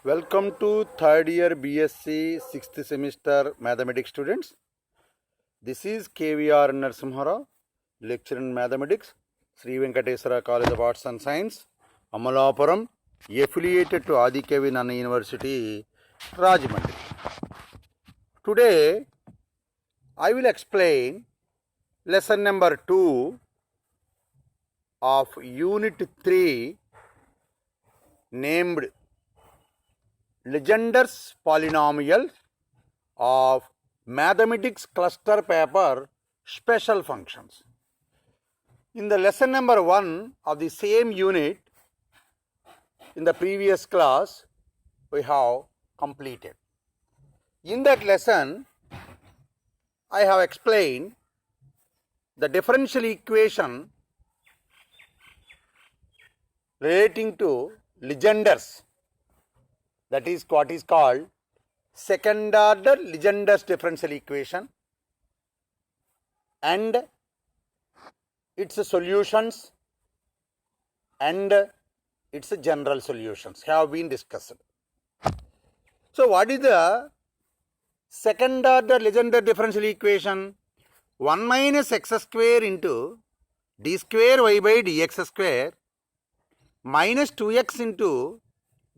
Welcome to third year BSc 6th semester mathematics students. This is KVR Narasimharao, lecturer in mathematics, Sri Venkateswara College of Arts and Science, Amalapuram, affiliated to Adikavi Nanna University, Rajahmundry. Today, I will explain lesson number 2 of unit 3 named Legendre's Polynomial of Mathematics Cluster Paper Special Functions. In the lesson number 1 of the same unit, in the previous class, we have completed. In that lesson, I have explained the differential equation relating to Legendre's, that is what is called second order Legendre's differential equation, and its solutions and its general solutions have been discussed. So what is the second order Legendre differential equation? 1 minus x square into d square y by dx square minus 2x into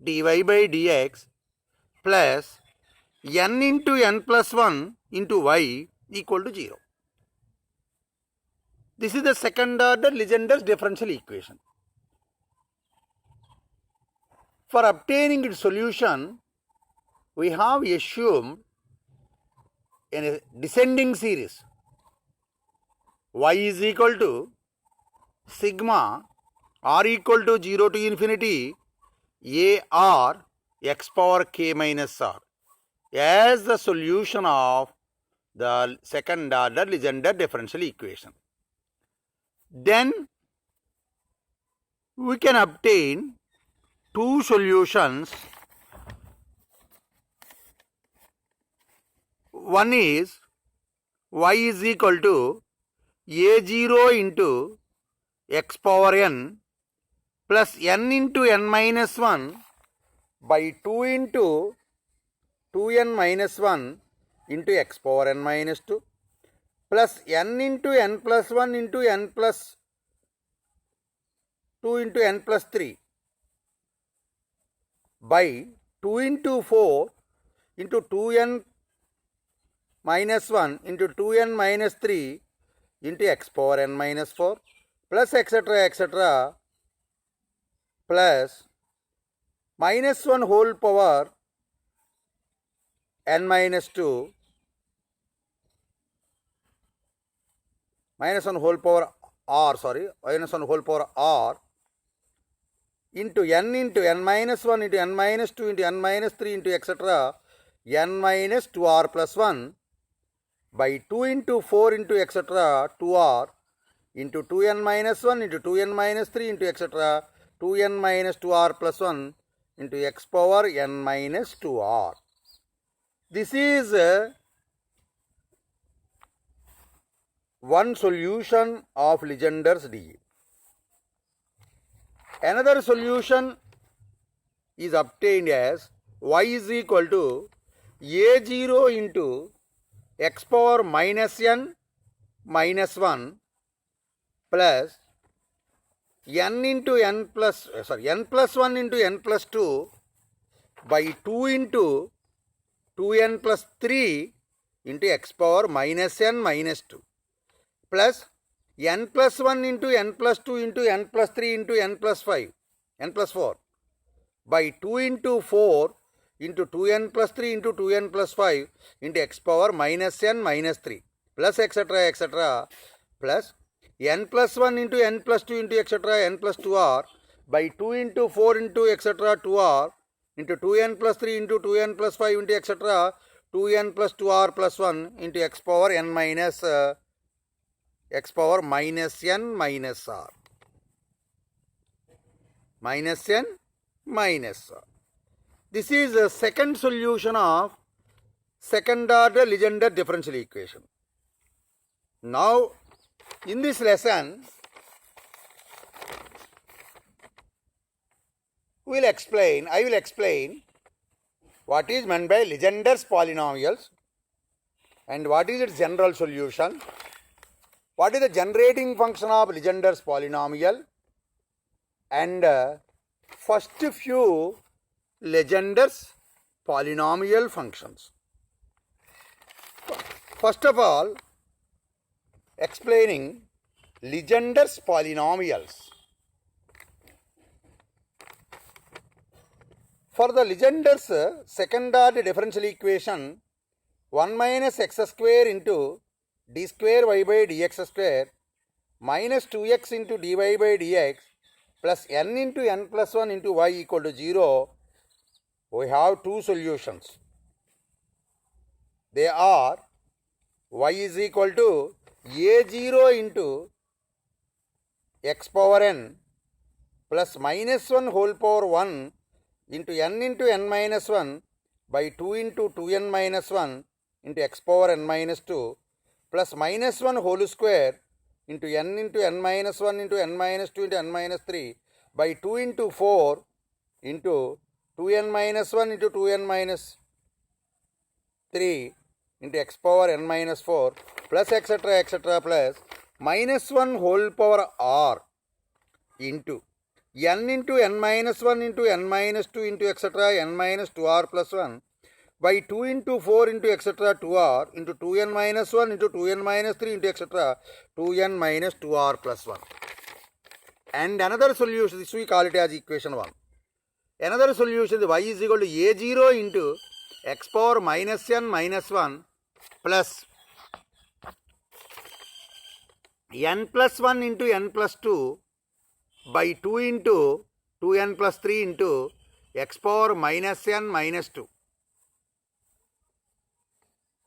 dy by dx plus n into n plus 1 into y equal to 0. This is the second order Legendre's differential equation. For obtaining its solution, we have assumed in a descending series y is equal to sigma r equal to 0 to infinity a r x power k minus r as the solution of the second order Legendre differential equation. Then we can obtain two solutions. One is y is equal to a0 into x power n plus n into n minus 1 by 2 into 2n minus 1 into x power n minus 2 plus n into n plus 1 into n plus 2 into n plus 3 by 2 into 4 into 2n minus 1 into 2n minus 3 into x power n minus 4 plus etc. plus minus 1 whole power n minus 2 minus 1 whole power r minus 1 whole power r into n minus 1 into n minus 2 into n minus 3 into etc. n minus 2r plus 1 by 2 into 4 into etc. 2r into 2n minus 1 into 2n minus 3 into etc. 2n minus 2r plus 1 into x power n minus 2r. This is one solution of Legendre's DE. Another solution is obtained as y is equal to a0 into x power minus n minus 1 plus n into n plus 1 into n plus 2 by 2 into 2n plus 3 into x power minus n minus 2 plus n plus 1 into n plus 2 into n plus 3 into n plus 5 n plus 4 by 2 into 4 into 2n plus 3 into 2n plus 5 into x power minus n minus 3 plus etc. plus n plus 1 into n plus 2 into etc. n plus 2r by 2 into 4 into etc. 2r into 2n plus 3 into 2n plus 5 into etc. 2n plus 2r plus 1 into x power n minus x power minus n minus r minus n minus r. This is a second solution of second order Legendre differential equation. Now in this lesson I will explain what is meant by Legender's polynomials and what is its general solution, what is the generating function of Legender's polynomial, and first few Legender's polynomial functions. First of all, explaining Legender's polynomials. For the Legender's second order differential equation, 1 minus x square into d square y by dx square minus 2x into dy by dx plus n into n plus 1 into y equal to 0, we have two solutions. They are y is equal to a0 into x power n plus minus 1 whole power 1 into n minus 1 by 2 into 2n minus 1 into x power n minus 2 plus minus 1 whole square into n minus 1 into n minus 2 into n minus 3 by 2 into 4 into 2n minus 1 into 2n minus 3 into x power n minus 4 plus etc. plus minus 1 whole power r into n minus 1 into n minus 2 into etc. n minus 2r plus 1 by 2 into 4 into etc. 2r into 2n minus 1 into 2n minus 3 into etc. 2n minus 2r plus 1. And another solution, this we call it as equation 1. Another solution is y is equal to a0 into x power minus n minus 1 plus n plus 1 into n plus 2 by 2 into 2n plus 3 into x power minus n minus 2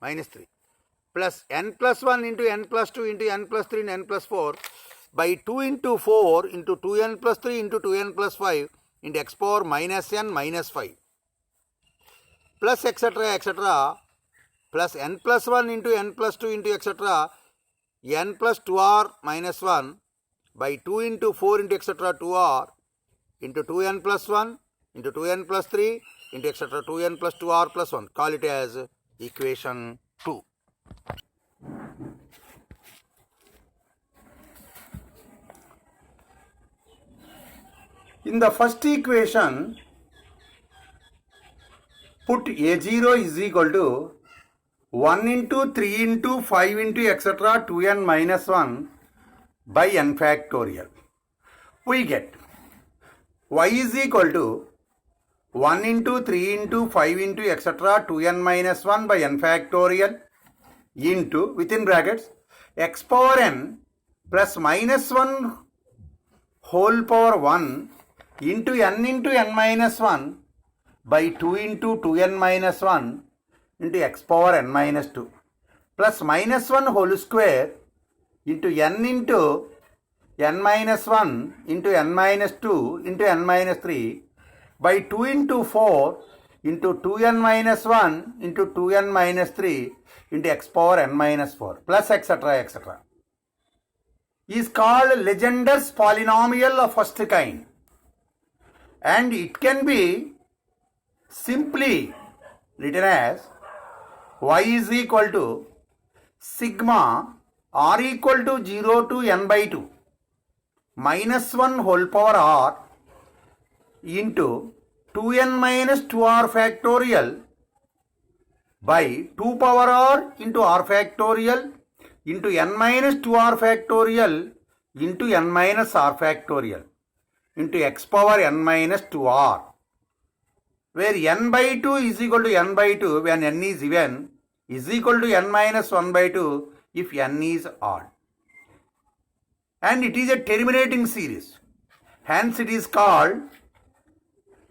minus 3 plus n plus 1 into n plus 2 into n plus 3 into n plus 4 by 2 into 4 into 2n plus 3 into 2n plus 5 into x power minus n minus 5 plus etc. plus n plus 1 into n plus 2 into etc. n plus 2r minus 1 by 2 into 4 into etc. 2r into 2n plus 1 into 2n plus 3 into etc. 2n plus 2r plus 1. Call it as equation 2. In the first equation, put a0 is equal to 1 into 3 into 5 into etc. 2n minus 1 by n factorial. We get y is equal to 1 into 3 into 5 into etc. 2n minus 1 by n factorial into within brackets x power n plus minus 1 whole power 1 into n minus 1 by 2 into 2n minus 1 into x power n minus 2 plus minus 1 whole square into n minus 1 into n minus 2 into n minus 3 by 2 into 4 into 2n minus 1 into 2n minus 3 into x power n minus 4 plus etc. is called Legender's polynomial of first kind, and it can be simply written as y is equal to sigma r equal to 0 to n by 2 minus 1 whole power r into 2n minus 2r factorial by 2 power r into r factorial into n minus 2r factorial into n minus r factorial into x power n minus 2r, where n by 2 is equal to n by 2 when n is even is equal to n minus 1 by 2 if n is odd. And it is a terminating series. Hence it is called,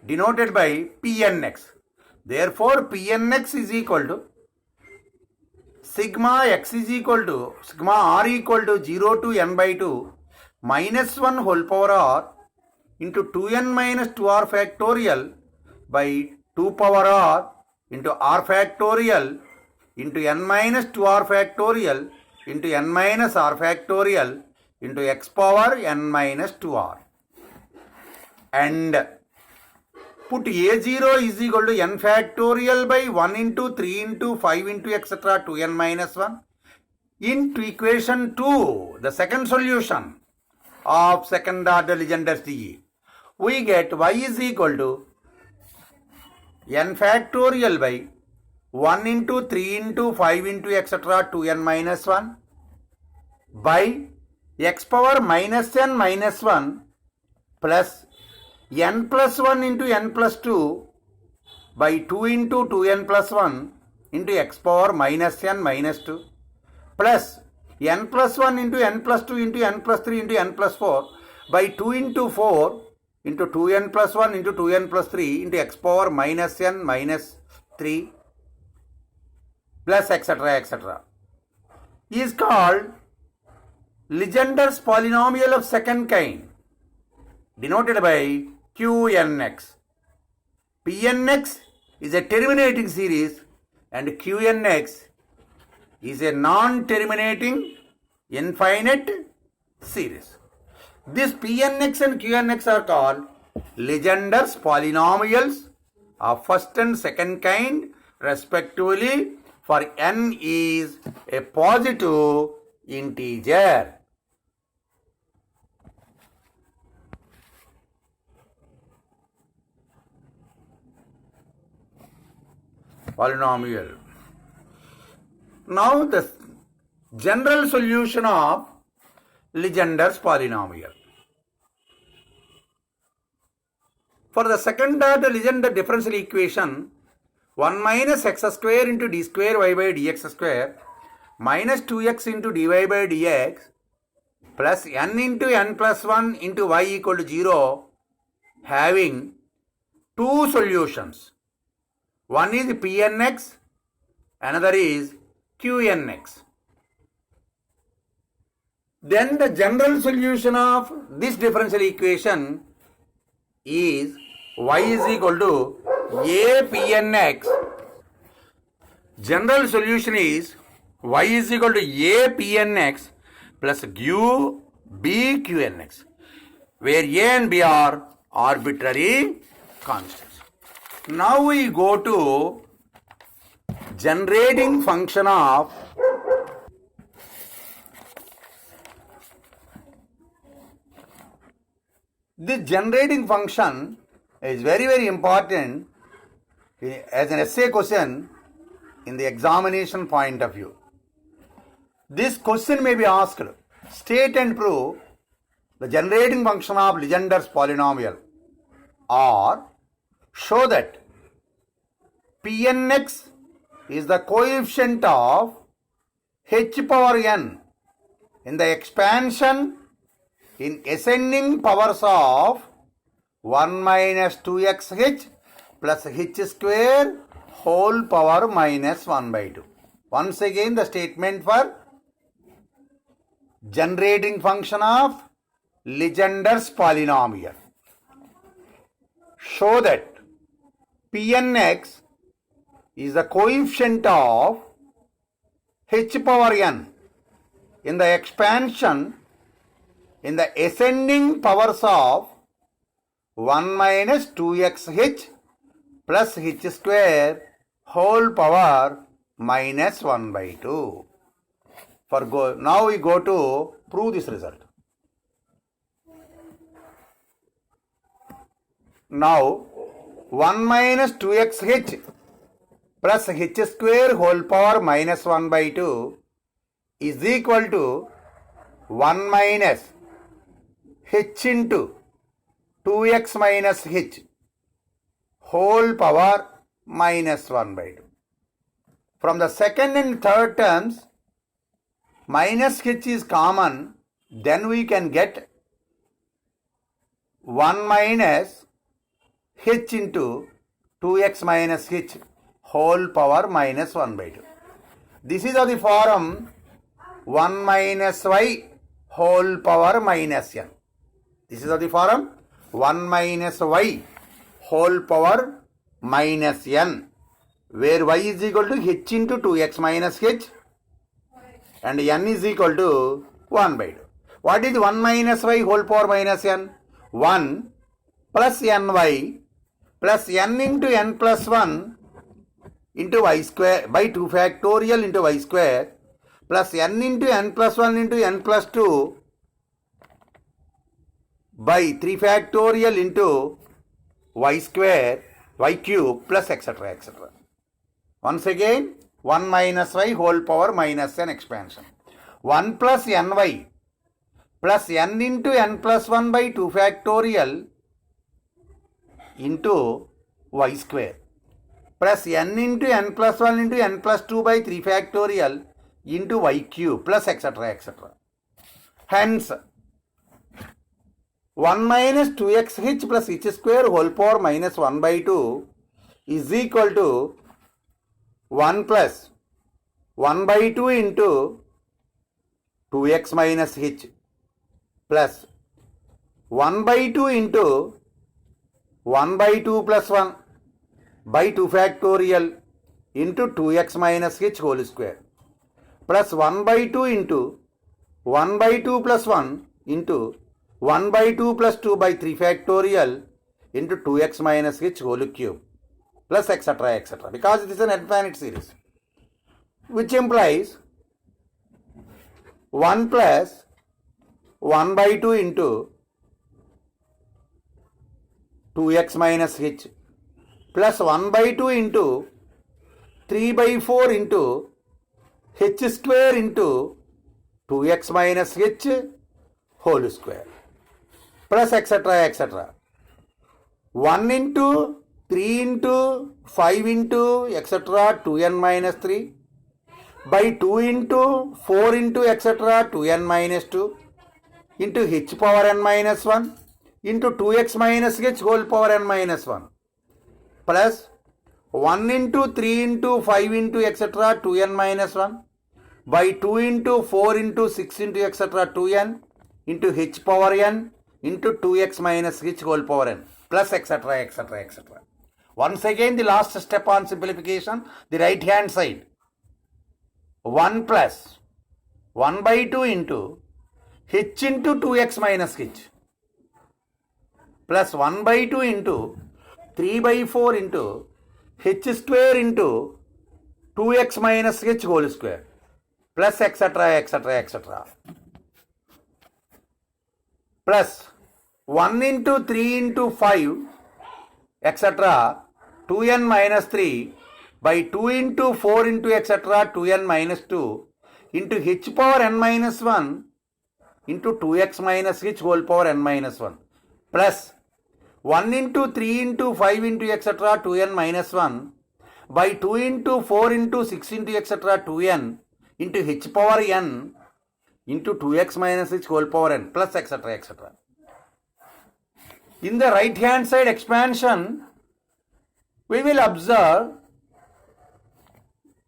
denoted by Pnx. Therefore Pnx is equal to sigma x is equal to sigma r equal to 0 to n by 2 minus 1 whole power r into 2n minus 2r factorial by 2 power r into r factorial into n minus 2r factorial into n minus r factorial into x power n minus 2r. And Put a0 is equal to n factorial by 1 into 3 into 5 into etc. to n minus 1 into equation 2, the second solution of second order Legendre's DE. We get y is equal to n factorial by 1 into 3 into 5 into etc. to n minus 1 by x power minus n minus 1 plus n plus 1 into n plus 2 by 2 into 2n plus 1 into x power minus n minus 2 plus n plus 1 into n plus 2 into n plus 3 into n plus 4 by 2 into 4 into 2n plus 1 into 2n plus 3 into x power minus n minus 3 plus etc. etc. is called Legendre's polynomial of second kind, denoted by Qnx. Pnx is a terminating series and Qnx is a non-terminating infinite series. This Pnx and Qnx are called Legendre's polynomials of first and second kind respectively, for n is a positive integer. Polynomial. Now the general solution of Legendre's polynomial. For the second order Legendre differential equation, 1 minus x square into d square y by dx square minus 2x into dy by dx plus n into n plus 1 into y equal to 0 having two solutions. One is Pnx, another is Qnx. Then the general solution of this differential equation is y is equal to a Pnx. General solution is y is equal to a Pnx plus q b Qnx, where a and b are arbitrary constants. Now we go to generating function of this generating function is very important as an essay question in the examination point of view. This question may be asked, state and prove the generating function of Legendre's polynomial, or show that Pnx is the coefficient of h power n in the expansion in ascending powers of 1 minus 2xh plus h square whole power minus 1 by 2. Once again the statement for generating function of Legendre's polynomial. Show that Pnx is the coefficient of h power n in the expansion in the ascending powers of 1 minus 2xh plus h square whole power minus 1 by 2. Now we go to prove this result. Now 1 minus 2xh plus h square whole power minus 1 by 2 is equal to 1 minus h into 2x minus h whole power minus 1 by 2. From the second and third terms, minus h is common, then we can get 1 minus h into 2x minus h whole power minus 1 by 2. This is of the form 1 minus y whole power minus n. This is of the form 1 minus y whole power minus n, where y is equal to h into 2x minus h and n is equal to 1 by 2. What is 1 minus y whole power minus n? 1 plus ny plus n into n plus 1 into y square by 2 factorial into y square plus n into n plus 1 into n plus 2 by 3 factorial into y square, y cube plus etc. etc. Once again 1 minus y whole power minus n expansion. 1 plus ny plus n into n plus 1 by 2 factorial into y square plus n into n plus 1 into n plus 2 by 3 factorial into y cube plus etc. etc. Hence 1 minus 2xh plus h square whole power minus 1 by 2 is equal to 1 plus 1 by 2 into 2x minus h plus 1 by 2 into 1 by 2 plus 1 by 2 factorial into 2x minus h whole square plus 1 by 2 into 1 by 2 plus 1 into 1 by 2 plus 2 by 3 factorial into 2x minus h whole cube plus etc. etc. because it is an infinite series, which implies 1 plus 1 by 2 into 2x minus h plus 1 by 2 into 3 by 4 into h square into 2x minus h whole square plus etc. etc. 1 into 3 into 5 into etc. 2n minus 3 by 2 into 4 into etc. 2n minus 2 into h power n minus 1 into 2x minus h whole power n minus 1 plus 1 into 3 into 5 into etc. 2n minus 1 by 2 into 4 into 6 into etc. 2n into h power n into 2x minus h whole power n plus etc. etc. etc. Once again the last step on simplification, the right hand side 1 plus 1 by 2 into h into 2x minus h plus 1 by 2 into 3 by 4 into h square into 2x minus h whole square plus etc. etc. etc. plus 1 into 3 into 5 etc. 2n minus 3 by 2 into 4 into etc. 2n minus 2 into h power n minus 1 into 2x minus h whole power n minus 1 plus 1 into 3 into 5 into etc. 2n minus 1 by 2 into 4 into 6 into etc. 2n into h power n into 2x minus h whole power n plus etc. etc. In the right hand side expansion, we will observe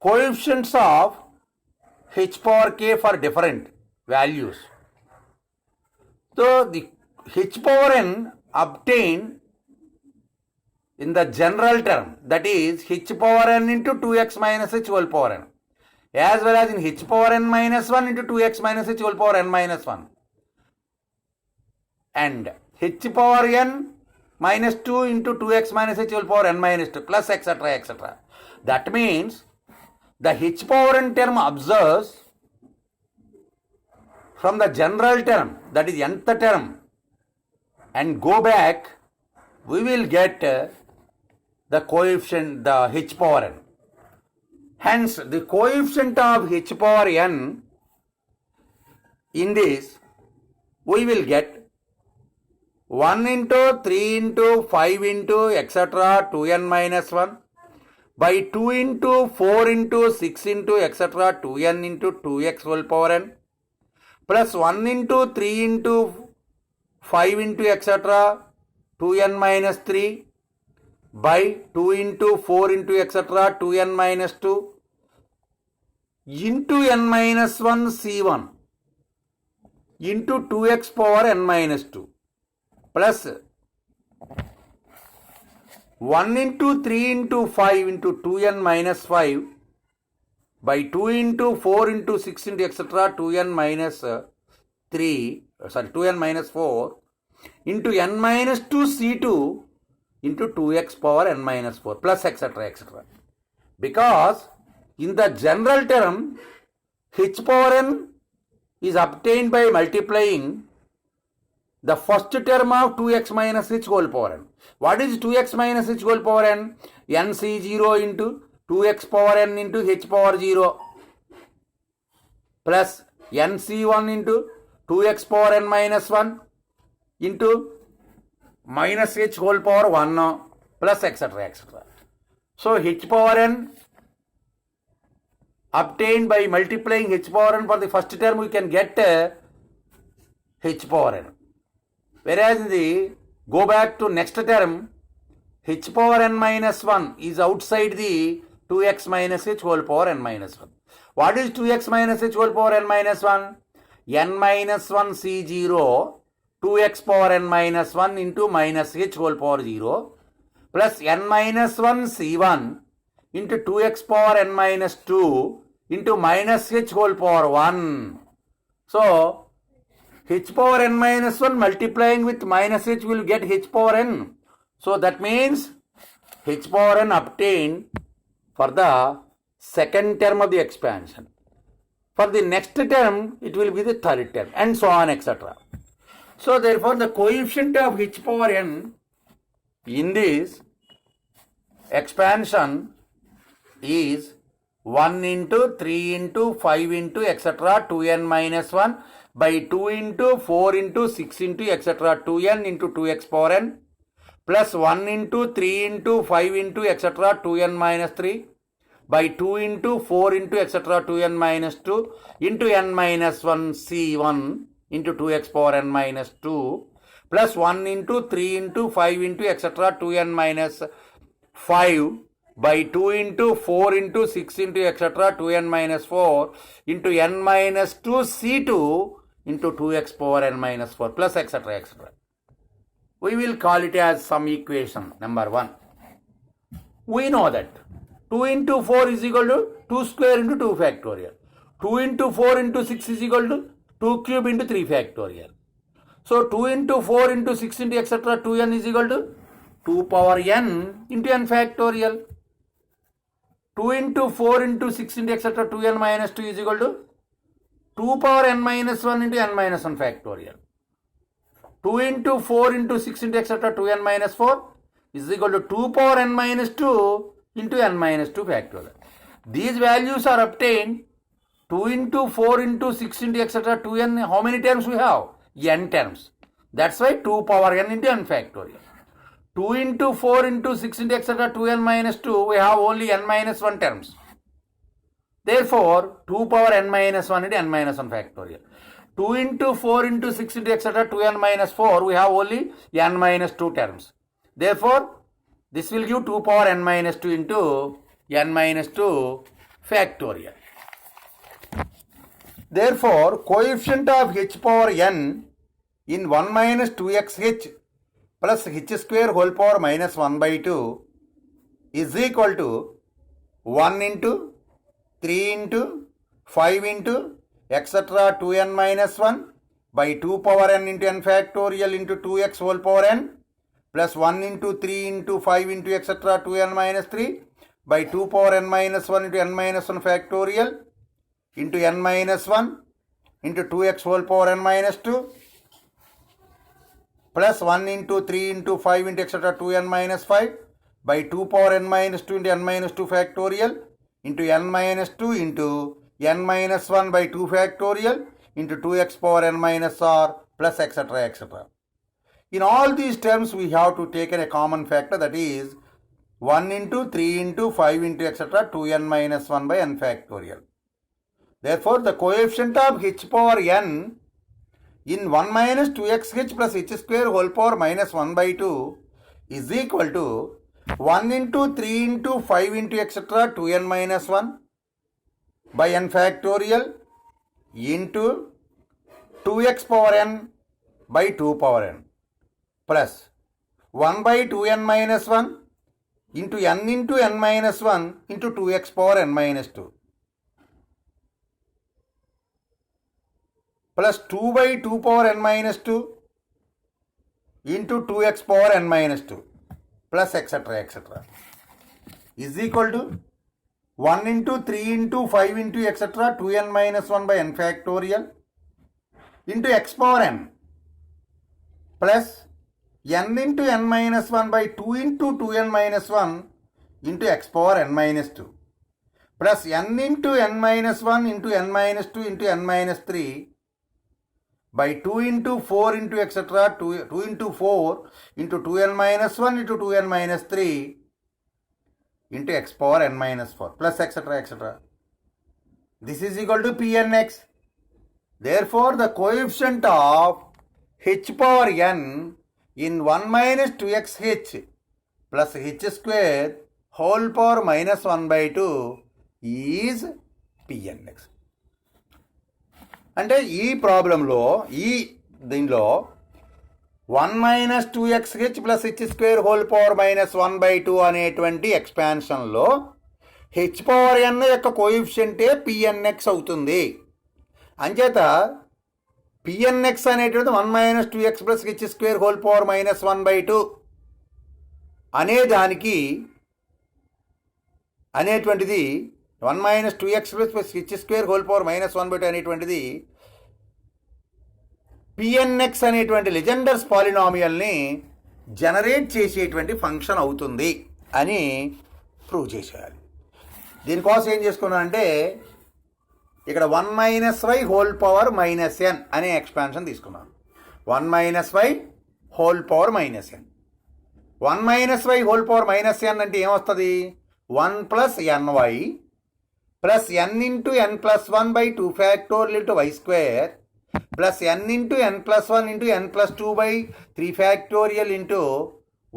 coefficients of h power k for different values. So the h power n obtained in the general term, that is h power n into 2x minus h whole power n, as well as in h power n minus 1 into 2x minus h whole power n minus 1 and h power n minus 2 into 2x minus h whole power n minus 2 plus etc. etc. That means the h power n term observes from the general term, that is nth term, and go back, we will get the coefficient, the h power n. Hence, the coefficient of h power n in this, we will get 1 into 3 into 5 into etc. 2n minus 1 by 2 into 4 into 6 into etc. 2n into 2x whole power n plus 1 into 3 into 5 into etc. 2n minus 3 by 2 into 4 into etc. 2n minus 2 into n minus 1 c1 into 2x power n minus 2 plus 1 into 3 into 5 into 2n minus 5 by 2 into 4 into 6 into etc. 2n minus 2n minus 4 into n minus 2 c2 into 2x power n minus 4 plus etc. etc. Because in the general term, h power n is obtained by multiplying the first term of 2x minus h whole power n. What is 2x minus h whole power n? nc0 into 2x power n into h power 0 plus nc1 into 2x power n minus 1 into minus h whole power 1 plus etc. etc. So h power n obtained by multiplying h power n for the first term, we can get h power n. Whereas go back to next term, h power n minus 1 is outside the 2x minus h whole power n minus 1. What is 2x minus h whole power n minus 1? n minus 1 c0 2x power n minus 1 into minus h whole power 0 plus n minus 1 c1 into 2x power n minus 2 into minus h whole power 1. So, h power n minus 1 multiplying with minus h will get h power n. So, that means h power n obtained for the second term of the expansion. For the next term, it will be the third term and so on etc. So, therefore, the coefficient of h power n in this expansion is 1 into 3 into 5 into etc. 2n minus 1 by 2 into 4 into 6 into etc. 2n into 2x power n plus 1 into 3 into 5 into etc. 2n minus 3 by 2 into 4 into etc. 2n minus 2 into n minus 1 c1 into 2x power n minus 2 plus 1 into 3 into 5 into etc. 2n minus 5 by 2 into 4 into 6 into etc. 2n minus 4 into n minus 2 c2 into 2x power n minus 4 plus etc. etc. We will call it as some equation number 1. We know that 2 into 4 is equal to 2 square into 2 factorial. 2 into 4 into 6 is equal to 2 cube into 3 factorial. So 2 into 4 into 6 into etc. 2n is equal to 2 power n into n factorial. 2 into 4 into 6 into etc. 2n minus 2 is equal to 2 power n minus 1 into n minus 1 factorial. 2 into 4 into 6 into etc. 2n minus 4 is equal to 2 power n minus 2 into n minus 2 factorial. These values are obtained 2 into 4 into 6 into etc. 2n. How many terms we have? N terms. That's why 2 power n into n factorial. 2 into 4 into 6 into etc. 2n minus 2, we have only n minus 1 terms. Therefore, 2 power n minus 1 into n minus 1 factorial. 2 into 4 into 6 into etc. 2n minus 4, we have only n minus 2 terms. Therefore, this will give 2 power n minus 2 into n minus 2 factorial. Therefore, coefficient of h power n in 1 minus 2xh plus h square whole power minus 1 by 2 is equal to 1 into 3 into 5 into etc. 2n minus 1 by 2 power n into n factorial into 2x whole power n plus 1 into 3 into 5 into etc. 2n minus 3 by 2 power n minus 1 into n minus 1 factorial into n minus 1 into 2x whole power n minus 2 plus 1 into 3 into 5 into etc. 2n minus 5 by 2 power n minus 2 into n minus 2 factorial into n minus 2 into n minus 1 by 2 factorial into 2x power n minus r plus etc. etc. In all these terms, we have to take a common factor, that is 1 into 3 into 5 into etc. 2n minus 1 by n factorial. Therefore, the coefficient of h power n in 1 minus 2xh plus h square whole power minus 1 by 2 is equal to 1 into 3 into 5 into etc. 2n minus 1 by n factorial into 2x power n by 2 power n plus 1 by 2n minus 1 into n minus 1 into 2x power n minus 2 plus 2 by 2 power n minus 2 into 2x power n minus 2 plus etc. is equal to 1 into 3 into 5 into etc. 2n minus 1 by n factorial into x power n plus n into n minus 1 by 2 into 2n minus 1 into x power n minus 2 plus n into n minus 1 into n minus 2 into n minus 3 by 2 into 4 into etc. 2 into 4 into 2n minus 1 into 2n minus 3 into x power n minus 4 plus etc. This is equal to Pnx. Therefore, the coefficient of h power n in 1 minus 2xh plus h square whole power minus 1 by 2 is Pnx. అంటే ఈ ప్రాబ్లంలో దీనిలో 1 minus 2xh plus H square whole power minus 1 by 2 అనేటువంటి ఎక్స్పాన్షన్లో h power ఎన్ యొక్క కోఎఫిషియంటే పిఎన్ఎక్స్ అవుతుంది. అంచేత పిఎన్ఎక్స్ అనేటువంటిది 1 minus 2x plus H square whole power minus 1 by 2 అనేటువంటిది 1 minus 2x plus H square whole power minus 1 by 2 అనేటువంటిది పిఎన్ఎక్స్ అనేటువంటి లెజెండర్స్ పాలినామియల్ని జనరేట్ చేసేటువంటి ఫంక్షన్ అవుతుంది అని ప్రూవ్ చేసేయాలి. దీనికోసం ఏం చేసుకున్నానంటే ఇక్కడ 1 minus y whole power minus n అనే ఎక్స్పాన్షన్ తీసుకున్నాను. 1 minus y whole power minus n. 1 minus y whole power minus n అంటే ఏమొస్తుంది? 1 plus n y plus n into n plus 1 by 2 factorial into y square plus n into n plus 1 into n plus 2 by 3 factorial into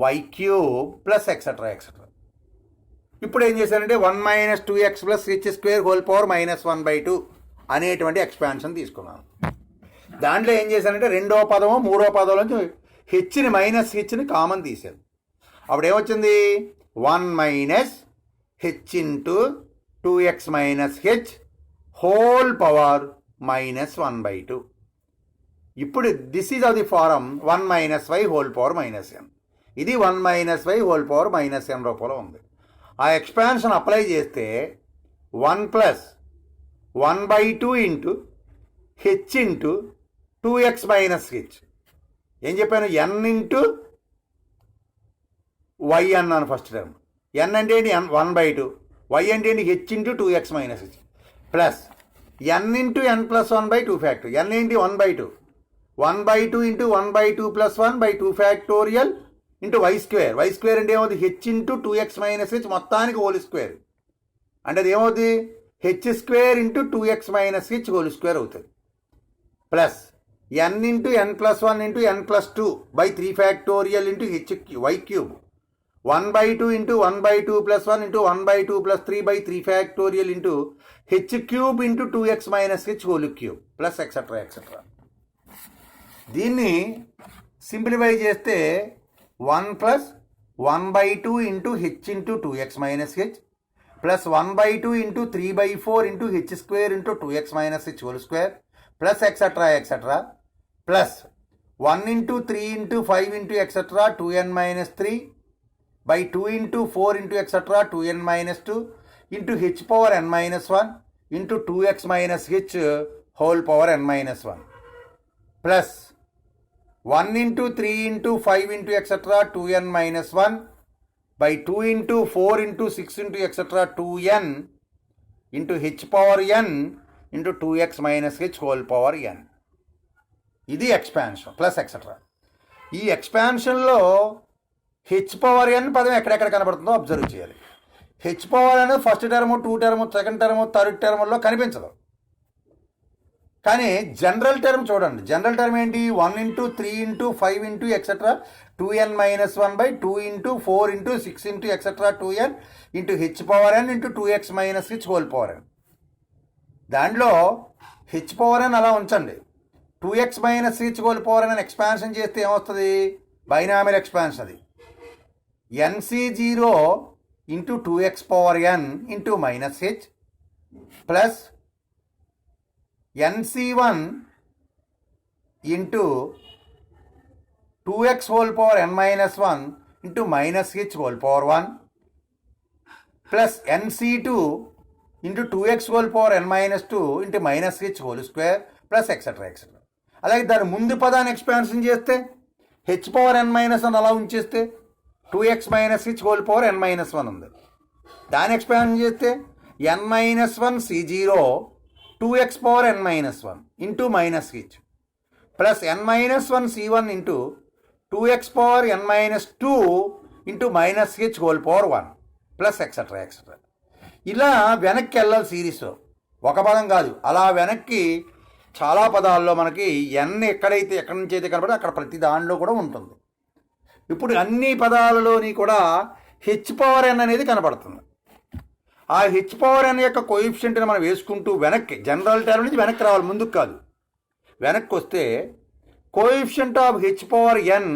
y cube plus etcetera. ఇప్పుడు ఏం చేశానంటే 1 minus 2x plus H square whole power minus 1 by 2 అనేటువంటి expansion తీసుకున్నాను. దాంట్లో ఏం చేశానంటే రెండో పదము మూడో పదం నుంచి హెచ్ని మైనస్ హెచ్ని కామన్ తీశాను. అప్పుడు ఏమొచ్చింది? 1 minus h into 2x minus h whole power minus 1 by 2. ఇప్పుడు this is of the form 1 minus y whole power minus n. ఇది 1 minus y whole power minus n రూపంలో ఉంది. ఆ ఎక్స్పాన్షన్ అప్లై చేస్తే 1 plus 1 by 2 into h into 2x minus h. ఏం చెప్పాను? N into y అన్నాను first term. N అంటే ఏంటి? 1 బై 2. వై అంటే ఏంటి? H into 2x minus h plus n into n plus 1 by 2 factor. N ఏంటి? 1 by 2. 1 by 2 into 1 by 2 plus 1 by 2 factorial into y square. Y square అంటే ఏమవుతుంది? H into 2x minus h మొత్తానికి whole square. అంటే అది ఏమవుతుంది? H square into 2x minus h whole square అవుతుంది. Plus n into n plus 1 into n plus 2 by 3 factorial into H y cube. 1 by 2 into 1 by 2 plus 1 into 1 by 2 plus 3 by 3 factorial into H cube into 2x minus h whole cube plus etcetera. దీన్ని simplify చేస్తే 1 plus 1 by 2 into h into 2x minus h plus 1 by 2 into 3 by 4 into H square into 2x minus h whole square plus etcetera plus 1 into 3 into 5 into etcetera 2n minus 3 by 2 into 4 into etc. 2n minus 2 into h power n minus 1 into 2x minus h whole power n minus 1 plus 1 into 3 into 5 into etc. 2n minus 1 by 2 into 4 into 6 into etc. 2n into h power n into 2x minus h whole power n. ఇది expansion plus etcetera. ఈ ఎక్స్పాన్షన్లో h power n పదం ఎక్కడెక్కడ కనబడుతుందో observe చేయాలి. H power n first term 2 term second term third టర్మ్లో కనిపించదు. కానీ జనరల్ టర్మ్ చూడండి. జనరల్ టర్మ్ ఏంటి? 1 into 3 into 5 into etcetera 2n minus 1 by 2 into 4 into 6 into etcetera 2n into h power n into 2x minus h whole power n. దాంట్లో h power ఎన్ అలా ఉంచండి. 2x minus h whole power n expansion చేస్తే ఏమొస్తుంది? Binomial expansion. అది NC0 into 2x power n into minus h plus NC1 into 2x whole power n minus 1 into minus h whole power 1 plus nc2 into 2x whole power n minus 2 into minus h whole square plus etc. అలాగే దాని ముందు పదాన్ని expansion చేస్తే h power n minus 1 అలా ఉంచేస్తే 2x minus h whole power n minus 1 ఉంది. దాన్ని expansion చేస్తే n minus 1 c0 2x power n minus 1 into minus h plus n minus 1 c1 into 2x power n minus 2 into minus h whole power 1 plus etcetera. ఇలా వెనక్కి వెళ్ళాలి series. ఒక పదం కాదు, అలా వెనక్కి చాలా పదాల్లో మనకి ఎన్ ఎక్కడి నుంచి అయితే కనబడి అక్కడ ప్రతి దానిలో కూడా ఉంటుంది. ఇప్పుడు అన్ని పదాలలోని కూడా హెచ్ పవర్ ఎన్ అనేది కనబడుతుంది. ఆ హెచ్ పవర్ ఎన్ యొక్క కోఎఫిషియంట్ని మనం వేసుకుంటూ వెనక్కి జనరల్ టర్మ్ నుంచి వెనక్కి రావాలి, ముందుకు కాదు. వెనక్కి వస్తే coefficient of h power n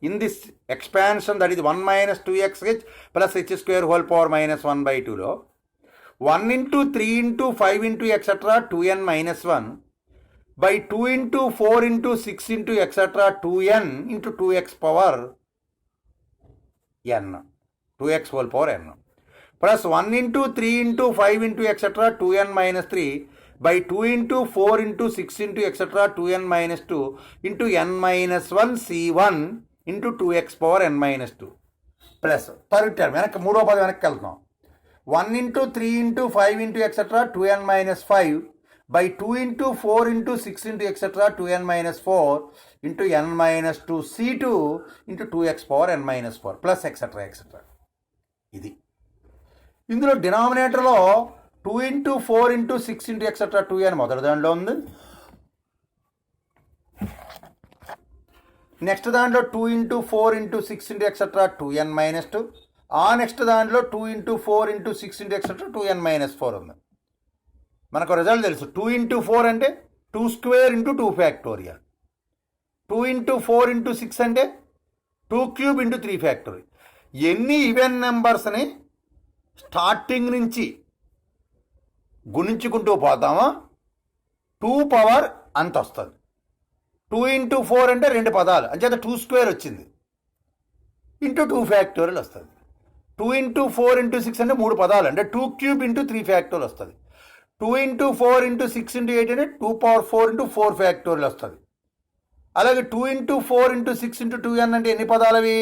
in this expansion that is 1 minus 2xh plus h square whole power minus 1/2లో 1 into 3 into 5 into etcetera 2n minus 1 by 2 into 4 into 6 into etc. 2n into 2x power n 2x whole power n plus 1 into 3 into 5 into etc. 2n minus 3 by 2 into 4 into 6 into etc. 2n minus 2 into n minus 1 c1 into 2x power n minus 2 plus third term వెనక్కి మూడో పదం వెనక్కి వెళ్తున్నాం. 1 into 3 into 5 into etc. 2n minus 5 by 2 into 4 into 6 into etc. 2n minus 4 into n minus 2 c2 into 2x power n minus 4 plus etc. ఇది ఇందులో డినామినేటర్లో 2 into 4 into 6 into etc. 2n మొదటి దాంట్లో ఉంది. నెక్స్ట్ దాంట్లో 2 into 4 into 6 into etc. 2n minus 2. ఆ next దాంట్లో 2 into 4 into 6 into etc. 2n minus 4 ఉంది. మనకు రిజల్ట్ తెలుసు. 2 into 4 అంటే 2 square into 2 factorial. 2 into 4 into 6 అంటే 2 క్యూబ్ ఇంటూ 3 ఫ్యాక్టోరియల్. ఎన్ని ఈవెన్ నెంబర్స్ని స్టార్టింగ్ నుంచి గుణించుకుంటూ పోతామో 2 పవర్ అంత వస్తుంది. 2 into 4 అంటే 2 పదాలు, అంచేత 2 స్క్వేర్ వచ్చింది ఇంటూ 2 ఫ్యాక్టోరియల్ వస్తుంది. 2 into 4 into 6 అంటే 3 పదాలు, అంటే 2 క్యూబ్ ఇంటూ 3 ఫ్యాక్టోరియల్ వస్తుంది. 2 into 4 into 6 into 8 అంటే 2 పవర్ 4 into 4 ఫ్యాక్టోరియల్ వస్తుంది. అలాగే 2 into 4 into 6 into 2n అంటే ఎన్ని పదాలు అవి?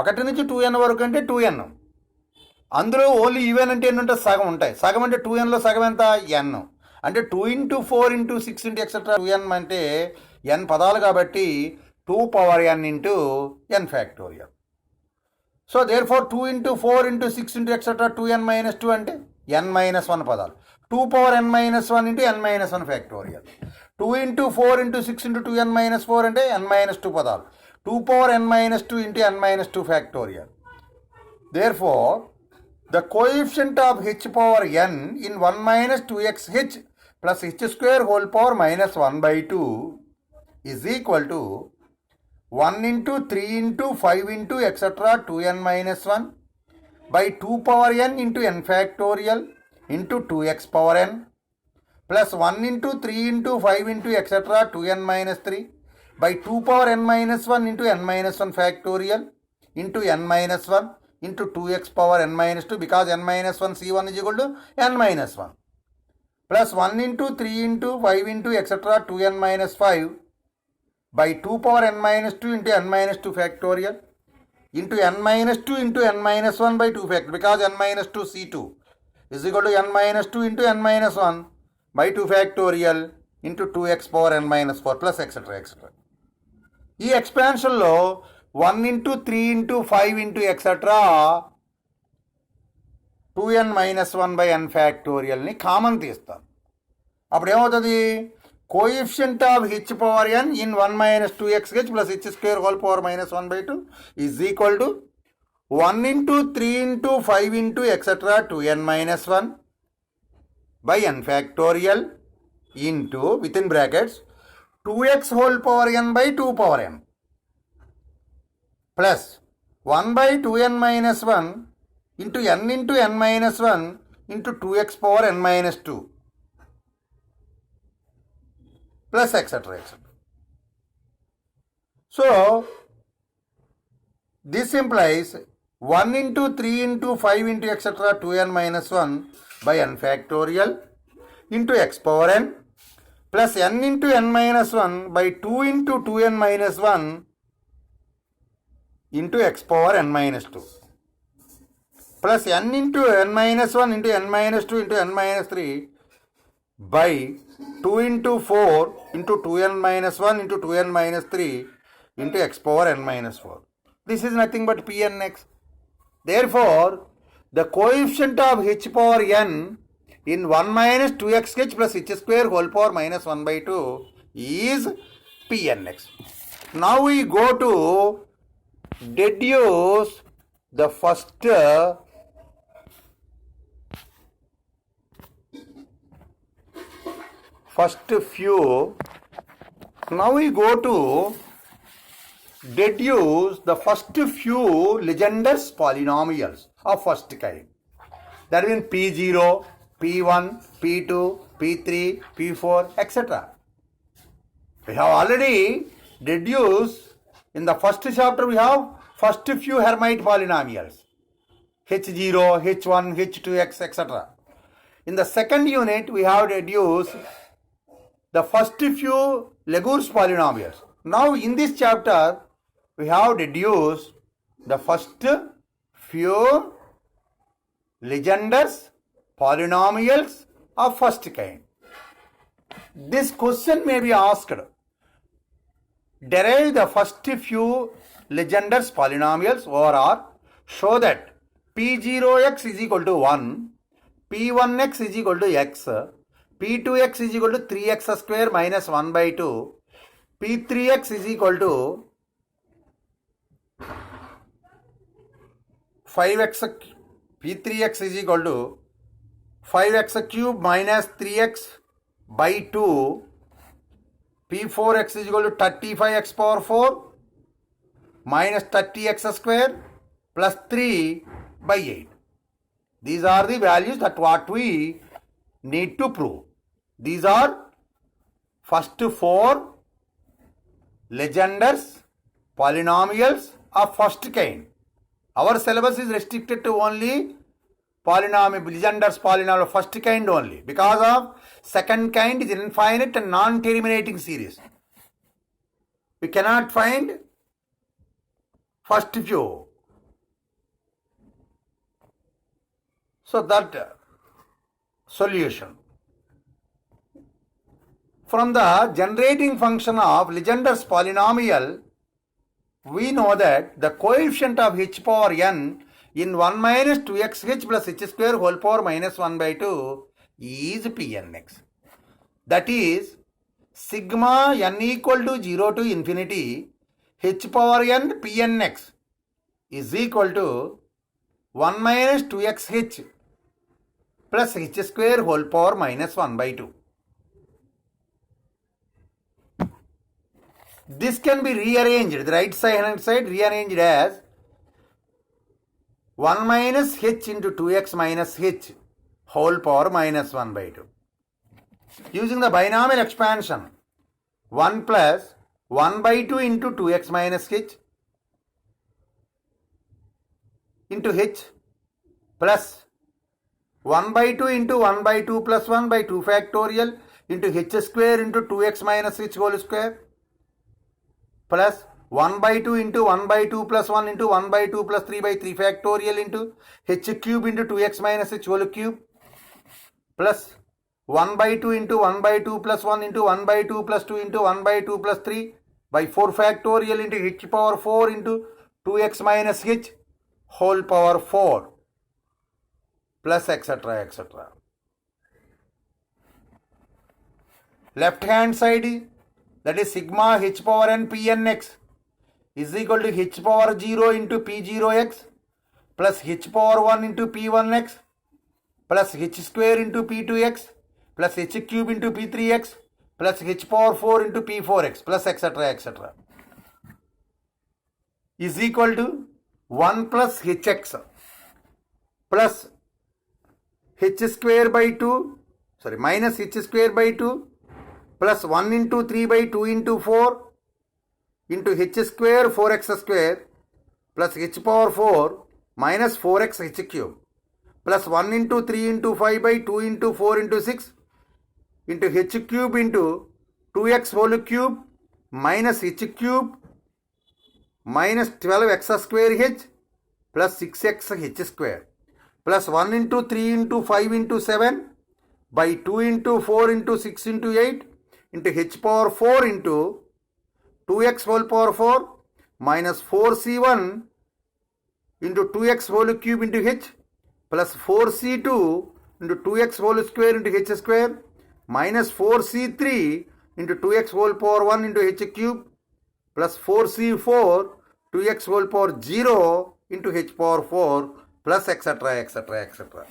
1 నుంచి 2n వరకు అంటే 2n. అందులో ఓన్లీ ఈవెన్ అంటే ఎన్ని ఉంటాయి? సగం ఉంటాయి. సగం అంటే 2nలో సగం ఎంత? n. అంటే 2 into 4 into 6 into etcetera 2n అంటే n పదాలు కాబట్టి 2 power n into n factorial. So therefore 2 into 4 into 6 into etcetera 2n minus 2 అంటే n minus 1 పదాలు. 2 power n minus 1 into n minus 1 factorial. 2 into 4 into 6 into 2n minus 4 అంటే n minus 2 పదాలు. 2 power n minus 2 into n minus 2 factorial. Therefore, the coefficient of h power n in 1 minus 2xh plus h square whole power minus 1/2 is equal to 1 into 3 into 5 into etc. 2n minus 1 by 2 power n into n factorial into 2x power n plus 1 into 3 into 5 into etc. 2n minus 3 by 2 power n minus 1 into n minus 1 factorial into n minus 1 into 2x power n minus 2 because n minus 1 c1 is equal to n minus 1 plus 1 into 3 into 5 into etc. 2n minus 5 by 2 power n minus 2 into n minus 2 factorial into n minus 2 into n minus 1 by 2 factorial because n minus 2 c2 is equal to n minus 2 into n minus 1 by 2 factorial into 2x power n minus 4 plus etc. ఈ ఎక్స్పాన్షన్లో 1 into 3 into 5 into etc. 2n minus 1 by n ఫ్యాక్టోరియల్ని common తీస్తాను. అప్పుడు ఏమవుతుంది? Coefficient of h power n in 1 minus 2xh plus h square whole power minus 1/2 is equal to 1 into 3 into 5 into etc. 2n minus 1 by n factorial into within brackets 2x whole power n by 2 power n plus 1 by 2n minus 1 into n minus 1 into 2x power n minus 2 plus etc. So This implies 1 into 3 into 5 into etc. 2n minus 1 by n factorial into x power n plus n into n minus 1 by 2 into 2n minus 1 into x power n minus 2 plus n into n minus 1 into n minus 2 into n minus 3 by 2 into 4 into 2n minus 1 into 2n minus 3 into x power n minus 4. This is nothing but Pnx. Therefore, the coefficient of h power n in 1 minus 2xh plus h square whole power minus 1 by 2 is Pnx. Now we go to deduce the first few. Now we go to deduce the first few Legendre's polynomials of first kind. That means P0, P1, P2, P3, P4, etc. We have already deduced in the first chapter, we have first few Hermite polynomials H0, H1, H2x, etc. In the second unit, we have deduced the first few Legendre's polynomials. Now in this chapter, we have deduced the first few Legendre's polynomials of first kind. This question may be asked. Derive the first few Legendre's polynomials over show that P0x is equal to 1, P1x is equal to x, P2x is equal to 3x square minus 1 by 2, P3x is equal to 5x, P3x is equal to 5x cube minus 3x by 2, P4x is equal to 35x power 4 minus 30x square plus 3 by 8. These are the values that what we need to prove. These are first four Legendre's polynomials of first kind. Our syllabus is restricted to only Legendre's polynomial of first kind only. Because of second kind is infinite and non-terminating series. We cannot find first few. So that solution. From the generating function of Legendre's polynomial, we know that the coefficient of h power n in 1 minus 2xh plus h square whole power minus 1 by 2 is Pnx. That is, sigma n equal to 0 to infinity, h power n Pnx is equal to 1 minus 2xh plus h square whole power minus 1 by 2. This can be rearranged, the right hand side rearranged as 1 minus h into 2x minus h whole power minus 1 by 2. Using the binomial expansion, 1 plus 1 by 2 into 2x minus h into h plus 1 by 2 into 1 by 2 plus 1 by 2 factorial into h square into 2x minus h whole square plus 1 by 2 into 1 by 2 plus 1 into 1 by 2 plus 3 by 3 factorial into h cube into 2x minus h whole cube plus 1 by 2 into 1 by 2 plus 1 into 1 by 2 plus 2 into 1 by 2 plus 3 by 4 factorial into h power 4 into 2x minus h whole power 4 plus etc. etc. Left hand side, that is sigma h power n Pnx is equal to h power 0 into P0x plus h power 1 into P1x plus h square into P2x plus h cube into P3x plus h power 4 into P4x plus etc. etc. is equal to 1 plus hx plus h square by 2, minus h square by 2 plus 1 into 3 by 2 into 4 into h square 4x square plus h power 4 minus 4x h cube plus 1 into 3 into 5 by 2 into 4 into 6 into h cube into 2x whole cube minus h cube minus 12x square h plus 6x h square plus 1 into 3 into 5 into 7 by 2 into 4 into 6 into 8 into h power 4 into 2x whole power 4 minus 4c1 into 2x whole cube into h plus 4c2 into 2x whole square into h square minus 4c3 into 2x whole power 1 into h cube plus 4c4 2x whole power 0 into h power 4 plus etc. etc. etc.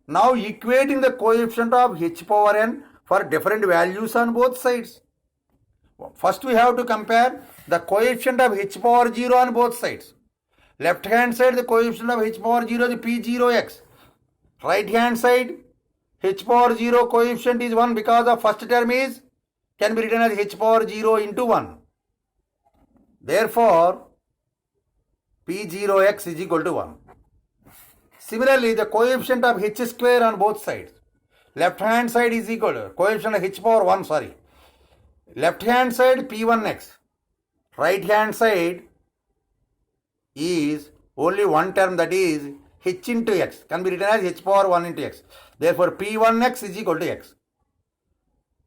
Now equating the coefficient of h power n for different values on both sides. First we have to compare the coefficient of h power 0 on both sides. Left hand side the coefficient of h power 0 is p0x. Right hand side h power 0 coefficient is 1 because the first term is can be written as h power 0 into 1. Therefore p0x is equal to 1. Similarly, the coefficient of h square on both sides. Left hand side is equal to coefficient of h power 1, sorry. Left hand side p1x. Right hand side is only one term, that is h into x. Can be written as h power 1 into x. Therefore, p1x is equal to x.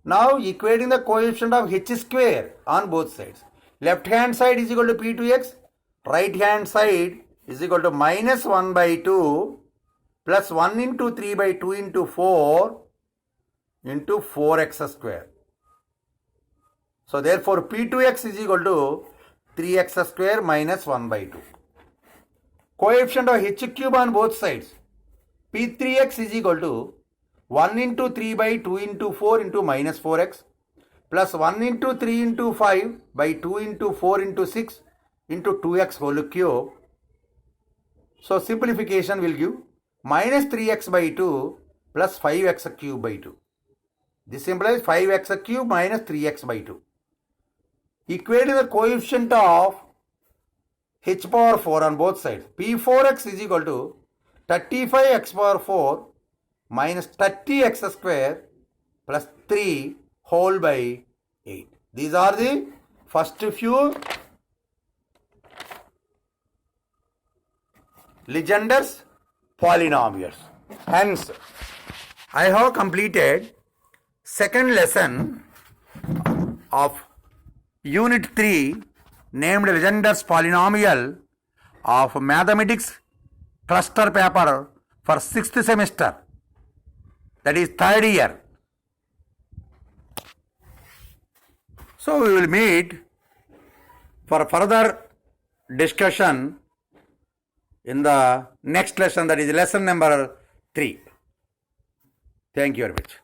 Now, equating the coefficient of h square on both sides. Left hand side is equal to p2x. Right hand side is equal to minus 1 by 2 plus 1 into 3 by 2 into 4 into 4x square. So therefore p2x is equal to 3x square minus 1 by 2. Coefficient of h cube on both sides. p3x is equal to 1 into 3 by 2 into 4 into minus 4x plus 1 into 3 into 5 by 2 into 4 into 6 into 2x whole cube. So simplification will give minus 3x by 2 plus 5x cube by 2. This implies 5x cube minus 3x by 2. Equating the coefficient of h power 4 on both sides. p4x is equal to 35x power 4 minus 30x square plus 3 whole by 8. These are the first few Legendre's polynomials. Hence, I have completed second lesson of Unit 3 named Legendre's polynomial of mathematics cluster paper for 6th semester, that is 3rd year. So we will meet for further discussion in the next lesson, that is lesson number 3. Thank you very much.